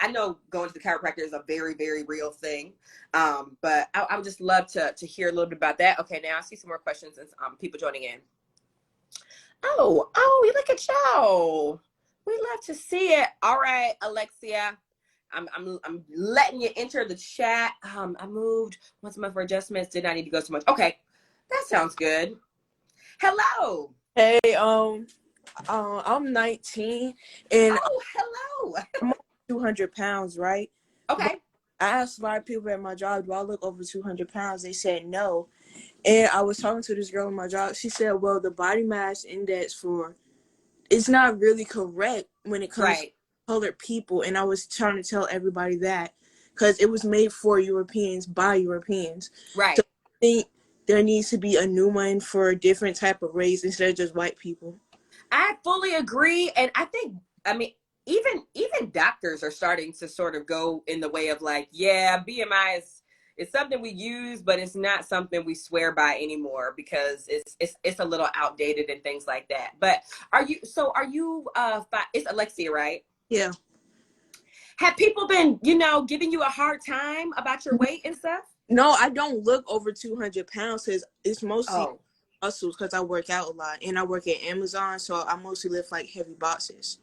I know going to the chiropractor is a very, very real thing. But I would just love to hear a little bit about that. Okay, now I see some more questions and people joining in. Oh, look at y'all. We love to see it. All right, Alexia. I'm letting you enter the chat. I moved once a month for adjustments. Did not need to go so much. Okay, that sounds good. Hello. Hey, I'm 19 and hello. I'm 200 pounds, right? Okay. But I asked a lot of people at my job, do I look over 200 pounds? They said no. And I was talking to this girl at my job. She said, well, the body mass index it's not really correct when it comes to colored people. And I was trying to tell everybody that, because it was made for Europeans by Europeans. Right. So I think there needs to be a new one for a different type of race instead of just white people. I fully agree. And I think, even doctors are starting to sort of go in the way of like, yeah, BMI is something we use, but it's not something we swear by anymore, because it's a little outdated and things like that. But are you it's Alexia, right? Yeah. Have people been, giving you a hard time about your weight and stuff? No, I don't look over 200 pounds, because it's mostly muscles, because I work out a lot and I work at Amazon, so I mostly lift like heavy boxes.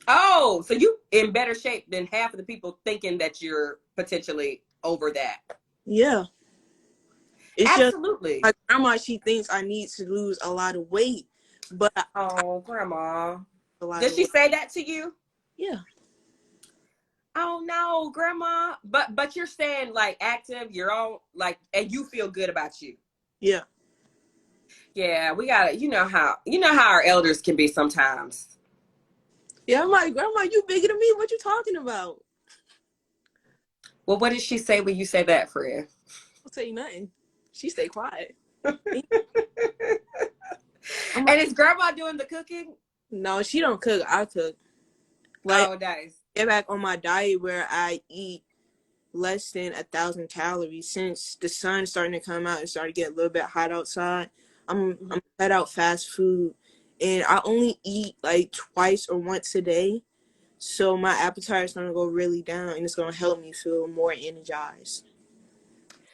Oh, so you in better shape than half of the people thinking that you're potentially over that. Yeah. It's absolutely. Just my grandma, she thinks I need to lose a lot of weight, but grandma. Did she say that to you? Yeah. Oh no, grandma. But you're saying like active, you're on like, and you feel good about you. Yeah. Yeah, we gotta, how our elders can be sometimes. Yeah, I'm like, grandma, you bigger than me. What you talking about? Well, what did she say when you say that, Fred? Don't say nothing. She stay quiet. And is grandma doing the cooking? No, she don't cook. I cook. Like, Oh, nice. get back on my diet where I eat less than 1,000 calories. Since the sun's starting to come out and starting to get a little bit hot outside, I'm cut out fast food, and I only eat like twice or once a day. So my appetite is gonna go really down, and it's gonna help me feel more energized.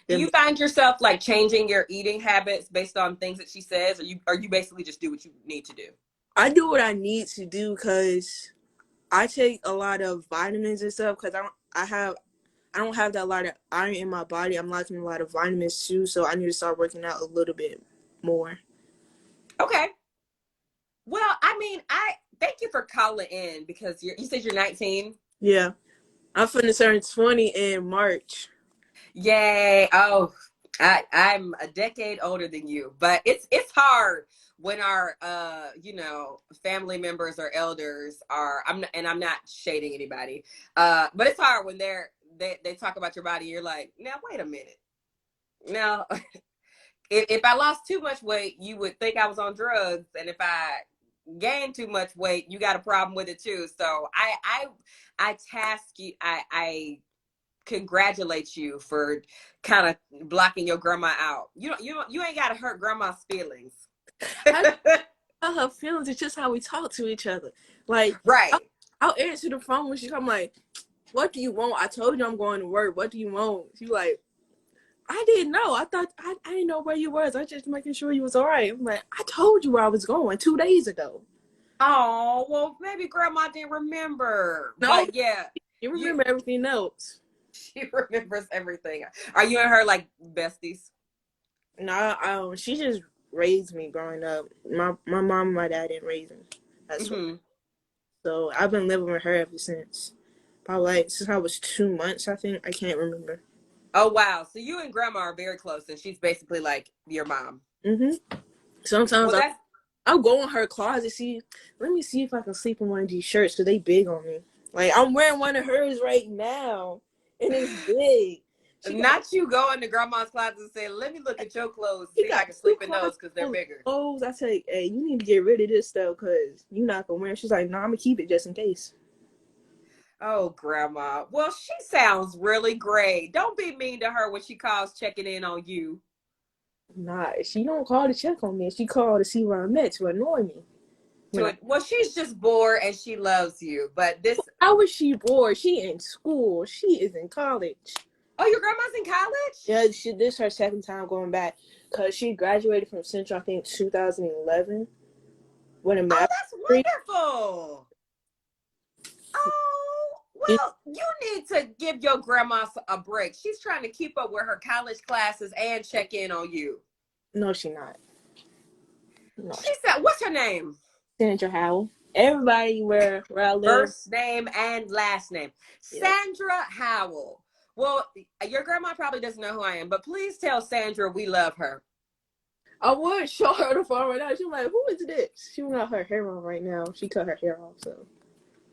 Do you find yourself like changing your eating habits based on things that she says, or you basically just do what you need to do? I do what I need to do because I take a lot of vitamins and stuff because I don't have that lot of iron in my body. I'm lacking a lot of vitamins too, so I need to start working out a little bit more. Okay. Well, I mean, I thank you for calling in because you said you're 19. Yeah, I'm finna turn 20 in March. Yay! Oh, I'm a decade older than you, but it's hard when our family members or elders are. I'm not shading anybody, but it's hard when they talk about your body. You're like, now wait a minute. Now, if I lost too much weight, you would think I was on drugs, and if I gained too much weight, you got a problem with it too. So I task you. I congratulate you for kind of blocking your grandma out. You ain't got to hurt grandma's feelings. I tell her feelings. It's just how we talk to each other. Like, Right. I'll answer the phone when she come. Like, what do you want? I told you I'm going to work. What do you want? She like, I didn't know. I thought I didn't know where you was. I just making sure you was all right. I'm like, I told you where I was going 2 days ago. Oh, well, maybe grandma didn't remember. No, But yeah, you remember everything else. she remembers everything. Are you and her like besties? No, she just raised me growing up. My mom and my dad didn't raise me. That's Mm-hmm. So I've been living with her ever since. Probably like since I was 2 months, I think. I can't remember. Oh, wow. So you and grandma are very close, and she's basically like your mom. Sometimes Well, that's I'll go in her closet, let me see if I can sleep in one of these shirts because they big on me. Like, I'm wearing one of hers right now, and it's big. not you go into grandma's closet and say, let me look at your clothes and see if I can sleep in those because they're bigger. Clothes. I say, hey, you need to get rid of this stuff because you're not going to wear it. She's like, no, I'm going to keep it just in case. Oh, grandma. Well, she sounds really great. Don't be mean to her when she calls checking in on you. Nah, she don't call to check on me. She called to see where I'm at to annoy me. Well, she's just bored and she loves you. But this. How is she bored? She in school. She is in college. Oh, your grandma's in college? Yeah, this is her second time going back because she graduated from Central, I think, 2011. With a math. Oh, that's wonderful. Oh, well, you need to give your grandma a break. She's trying to keep up with her college classes and check in on you. No, she not. No. She said, what's her name? Sandra Howell. Everybody where I live. First name and last name. Yeah. Sandra Howell. Well, your grandma probably doesn't know who I am, but please tell Sandra we love her. I would show her the phone right now. She's like, who is this? She got her hair on right now. She cut her hair off, so.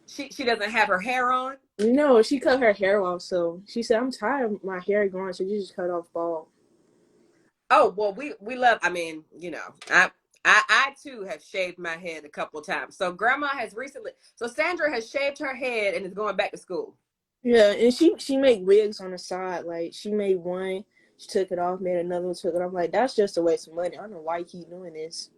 She doesn't have her hair on? No, she cut her hair off, so she said, I'm tired of my hair growing, so you just cut off bald. Oh, well, we love, I mean, I too have shaved my head a couple of times. So Sandra has shaved her head and is going back to school. Yeah, and she made wigs on the side. Like, she made one, she took it off, made another one, took it off. Like, that's just a waste of money. I don't know why you keep doing this.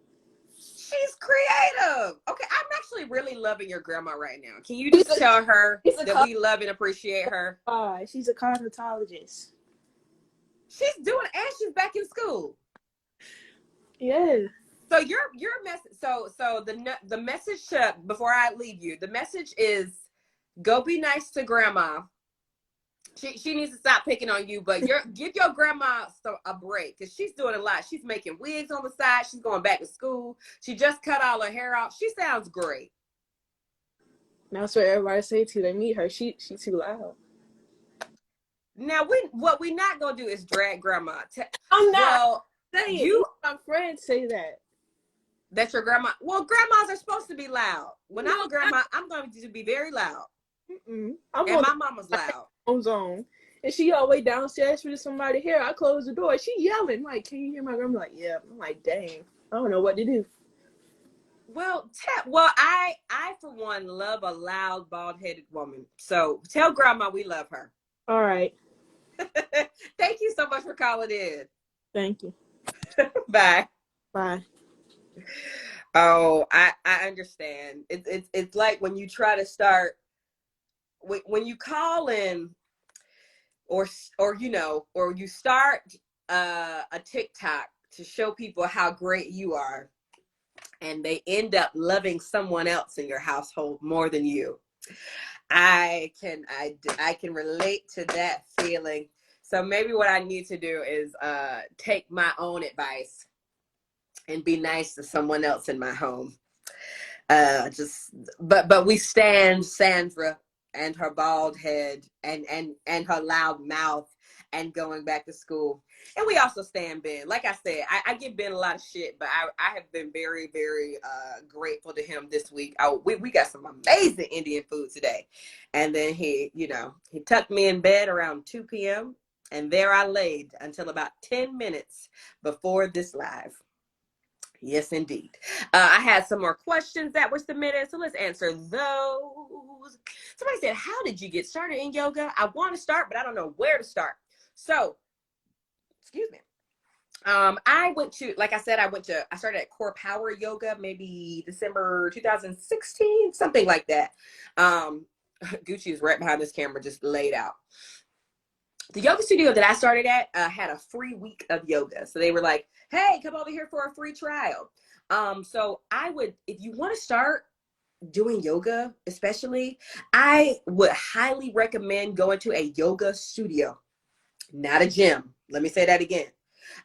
She's creative. Okay, I'm actually really loving your grandma right now. Can you just tell her that we love and appreciate her? She's a cosmetologist. She's doing, and she's back in school. Yeah. So your message. So the message before I leave you, the message is go be nice to grandma. She needs to stop picking on you, but give your grandma a break because she's doing a lot. She's making wigs on the side. She's going back to school. She just cut all her hair off. She sounds great. That's what everybody say till they meet her. She too loud. Now what we not gonna do is drag grandma. I'm not saying you. My friends say that. That's your grandma. Well, grandmas are supposed to be loud. When I'm a grandma, I'm going to be very loud. And my mama's loud. Zone. And she all the way downstairs for somebody here. I close the door. She yelling like, "Can you hear my grandma?" I'm like, yeah. I'm like, dang. I don't know what to do. Well, I for one love a loud, bald-headed woman. So tell Grandma we love her. All right. Thank you so much for calling in. Thank you. Bye. Bye. Oh, I understand. It's like when you try to start when you call in or or you start a TikTok to show people how great you are, and they end up loving someone else in your household more than you. I can relate to that feeling. So maybe what I need to do is take my own advice and be nice to someone else in my home. Just but we stand Sandra and her bald head and her loud mouth and going back to school. And we also stand Ben. Like I said, I give Ben a lot of shit, but I have been very, very grateful to him this week. We got some amazing Indian food today. And then he tucked me in bed around 2 p.m. and there I laid until about 10 minutes before this live. Yes, indeed. I had some more questions that were submitted, so let's answer those. Somebody said, how did you get started in yoga? I want to start, but I don't know where to start. So, excuse me. I went to, like I said, I started at Core Power Yoga, maybe December 2016, something like that. Gucci is right behind this camera, just laid out. The yoga studio that I started at had a free week of yoga. So they were like, hey, come over here for a free trial. So if you want to start doing yoga, especially, I would highly recommend going to a yoga studio, not a gym. Let me say that again.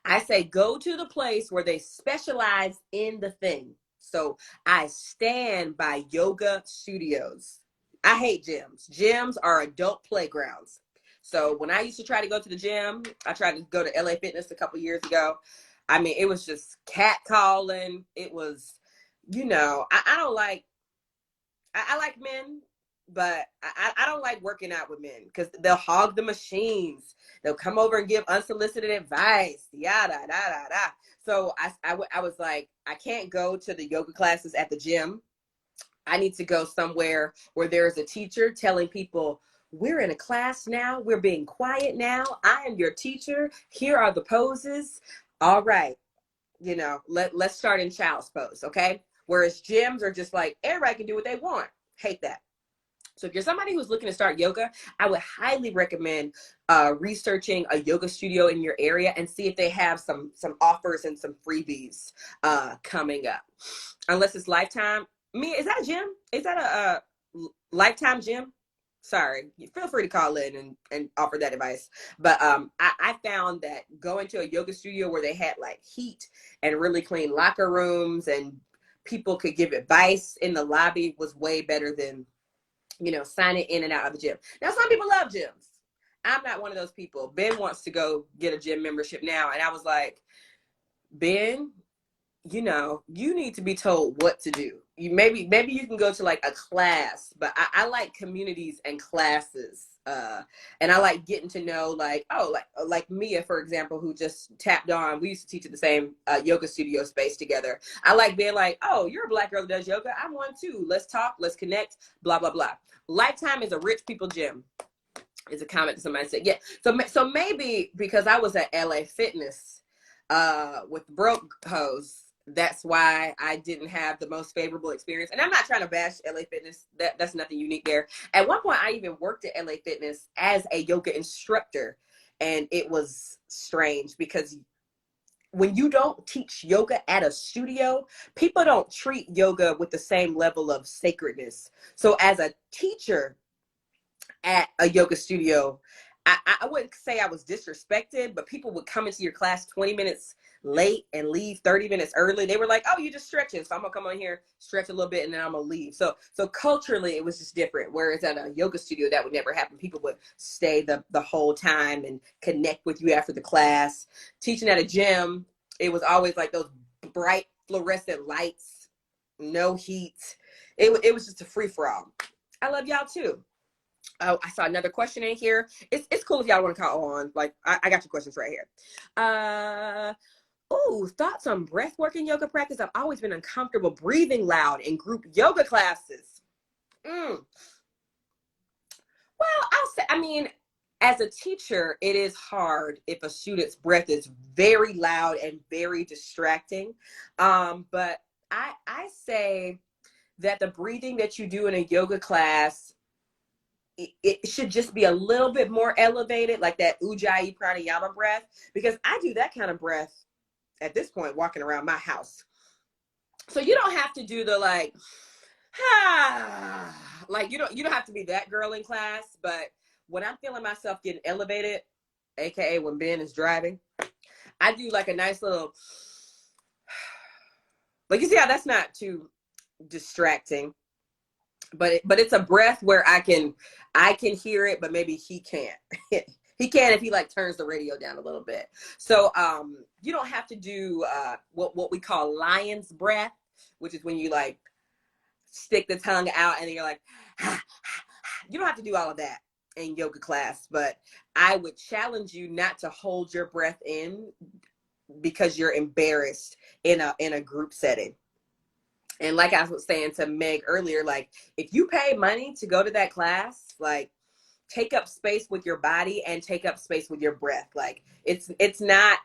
I say go to the place where they specialize in the thing. So I stand by yoga studios. I hate gyms. Gyms are adult playgrounds. So when I used to try to go to the gym, I tried to go to LA Fitness a couple years ago. I mean, it was just cat calling. It was, I don't like, I like men, but I don't like working out with men because they'll hog the machines. They'll come over and give unsolicited advice, yada, da, da, da. So I was like, I can't go to the yoga classes at the gym. I need to go somewhere where there's a teacher telling people, we're in a class now. We're being quiet now. I am your teacher. Here are the poses. All right. Let's start in child's pose, okay? Whereas gyms are just like, everybody can do what they want. Hate that. So if you're somebody who's looking to start yoga, I would highly recommend researching a yoga studio in your area and see if they have some offers and some freebies coming up. Unless it's Lifetime. Mia, is that a gym? Is that a Lifetime gym? Sorry, feel free to call in and offer that advice. But I found that going to a yoga studio where they had like heat and really clean locker rooms and people could give advice in the lobby was way better than signing in and out of the gym. Now, some people love gyms. I'm not one of those people. Ben wants to go get a gym membership now. And I was like, Ben, you need to be told what to do. Maybe you can go to like a class, but I like communities and classes. And I like getting to know like Mia, for example, who just tapped on. We used to teach at the same yoga studio space together. I like being like, oh, you're a Black girl that does yoga. I'm one too. Let's talk. Let's connect. Blah, blah, blah. Lifetime is a rich people gym. Is a comment that somebody said. Yeah. So maybe because I was at LA Fitness with broke hoes, that's why I didn't have the most favorable experience. And I'm not trying to bash LA Fitness. That's nothing unique there. At one point, I even worked at LA Fitness as a yoga instructor. And it was strange because when you don't teach yoga at a studio, people don't treat yoga with the same level of sacredness. So as a teacher at a yoga studio, I wouldn't say I was disrespected, but people would come into your class 20 minutes late and leave 30 minutes early. They were like, oh, you're just stretching. So I'm gonna come on here, stretch a little bit, and then I'm gonna leave. So culturally it was just different. Whereas at a yoga studio, that would never happen. People would stay the whole time and connect with you after the class. Teaching at a gym, it was always like those bright fluorescent lights, no heat. It was just a free-for-all. I love y'all too. Oh, I saw another question in here. It's cool if y'all want to call on. Like, I got your questions right here. Ooh, thoughts on breath work in yoga practice. I've always been uncomfortable breathing loud in group yoga classes. Well, I'll say, I mean, as a teacher, it is hard if a student's breath is very loud and very distracting. But I say that the breathing that you do in a yoga class, it should just be a little bit more elevated, like that Ujjayi pranayama breath, because I do that kind of breath at this point walking around my house. So you don't have to do the like, like you don't have to be that girl in class, but when I'm feeling myself getting elevated, aka when Ben is driving, I do like a nice little, like, you see how that's not too distracting, but it's a breath where I can hear it, but maybe he can't. He can if he like turns the radio down a little bit. So you don't have to do what we call lion's breath, which is when you like stick the tongue out and then you're like, you don't have to do all of that in yoga class, but I would challenge you not to hold your breath in because you're embarrassed in a group setting. And like I was saying to Meg earlier, like if you pay money to go to that class, like take up space with your body and take up space with your breath. Like it's not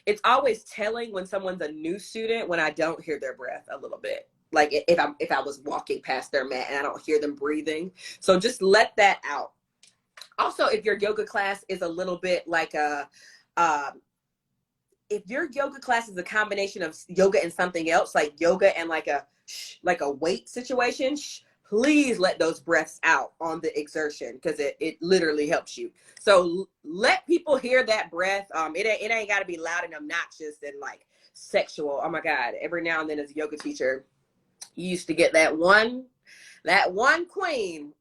it's always telling when someone's a new student when I don't hear their breath a little bit. Like if I was walking past their mat and I don't hear them breathing. So just let that out. Also, if your yoga class is a little bit like if your yoga class is a combination of yoga and something else, like yoga and like a weight situation, please let those breaths out on the exertion because it literally helps you. So let people hear that breath. It ain't got to be loud and obnoxious and like sexual. Oh my God. Every now and then as a yoga teacher, you used to get that one queen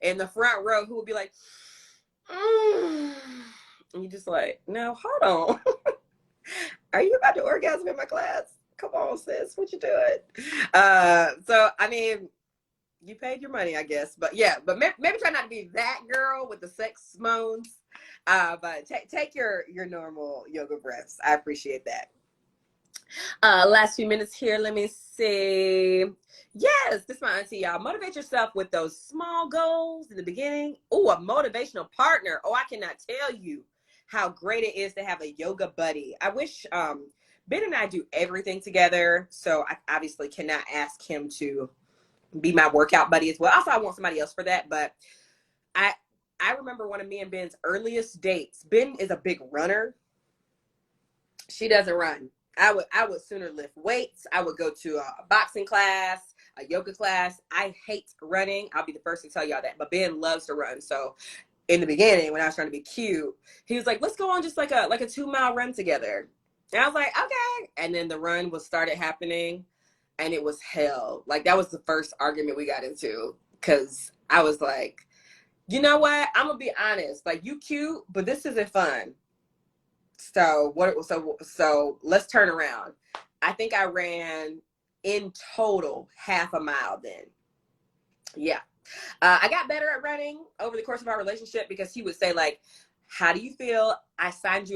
in the front row who would be like, and you just like, no, hold on. Are you about to orgasm in my class? Come on, sis, what you doing? So I mean, you paid your money, I guess, but yeah, but maybe try not to be that girl with the sex moans. But take your normal yoga breaths. I appreciate that. Last few minutes here. Let me see. Yes, this is my auntie, y'all. Motivate yourself with those small goals in the beginning. Oh, a motivational partner. Oh, I cannot tell you how great it is to have a yoga buddy. I wish Ben and I do everything together, so I obviously cannot ask him to be my workout buddy as well. Also, I want somebody else for that, but I remember one of me and Ben's earliest dates. Ben is a big runner. She doesn't run. I would sooner lift weights. I would go to a boxing class, a yoga class. I hate running. I'll be the first to tell y'all that. But Ben loves to run. So in the beginning, when I was trying to be cute, he was like, let's go on just like a 2-mile run together. And I was like, okay. And then the run started happening and it was hell. Like that was the first argument we got into. Cause I was like, you know what? I'm gonna be honest. Like you cute, but this isn't fun. So let's turn around. I think I ran in total half a mile then. Yeah. I got better at running over the course of our relationship because he would say like, how do you feel? I signed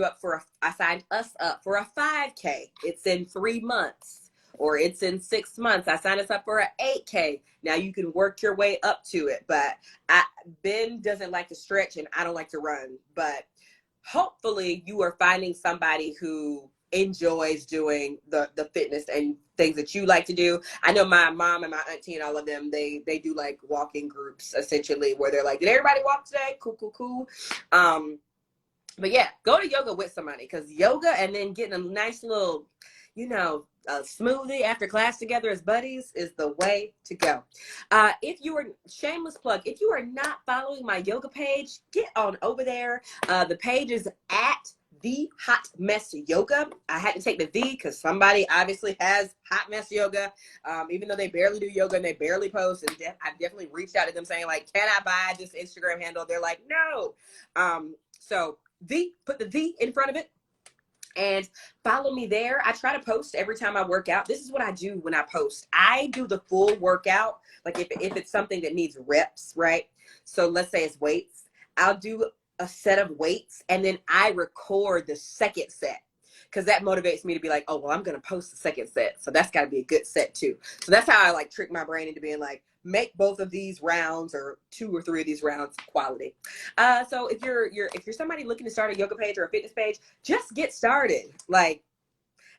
us up for a 5K. It's in 3 months or it's in 6 months. I signed us up for an 8K. Now you can work your way up to it. But Ben doesn't like to stretch and I don't like to run. But hopefully you are finding somebody who enjoys doing the fitness and things that you like to do. I know my mom and my auntie and all of them, they do like walking groups essentially where they're like, did everybody walk today? Cool. But yeah, go to yoga with somebody because yoga and then getting a nice little, smoothie after class together as buddies is the way to go. Shameless plug, if you are not following my yoga page, get on over there. The page is at The Hot Mess Yoga. I had to take the V because somebody obviously has Hot Mess Yoga, even though they barely do yoga and they barely post. And I've definitely reached out to them saying like, can I buy this Instagram handle? They're like, no. So put the V in front of it. And follow me there. I try to post every time I work out. This is what I do when I post. I do the full workout. Like if it's something that needs reps, right? So let's say it's weights. I'll do a set of weights and then I record the second set. because that motivates me to be like, oh, well, I'm going to post the second set. So that's got to be a good set too. So that's how I like trick my brain into being like, make both of these rounds or 2 or 3 of these rounds quality. So if you're somebody looking to start a yoga page or a fitness page, just get started. Like,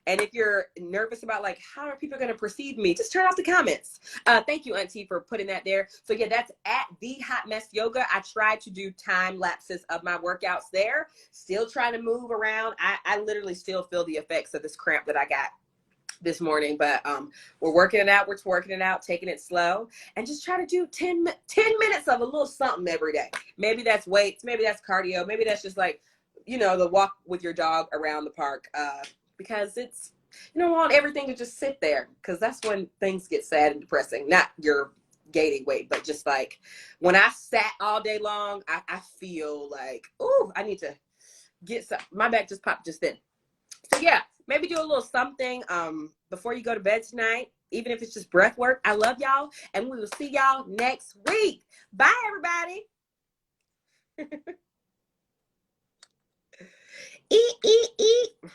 and if you're nervous about like how are people going to perceive me, just turn off the comments. Thank you, Auntie, for putting that there. So yeah, that's at the Hot Mess Yoga. I try to do time lapses of my workouts there. Still trying to move around. I literally still feel the effects of this cramp that I got this morning, but we're working it out. We're working it out, taking it slow, and just try to do 10 minutes of a little something every day. Maybe that's weights, maybe that's cardio, maybe that's just like, you know, the walk with your dog around the park, because it's, you don't want everything to just sit there, because that's when things get sad and depressing. Not your gaining weight, but just like when I sat all day long, I feel like, ooh, I need to get some. My back just popped just then. So yeah, maybe do a little something before you go to bed tonight, even if it's just breath work. I love y'all, and we will see y'all next week. Bye, everybody. Eat, eat, eat.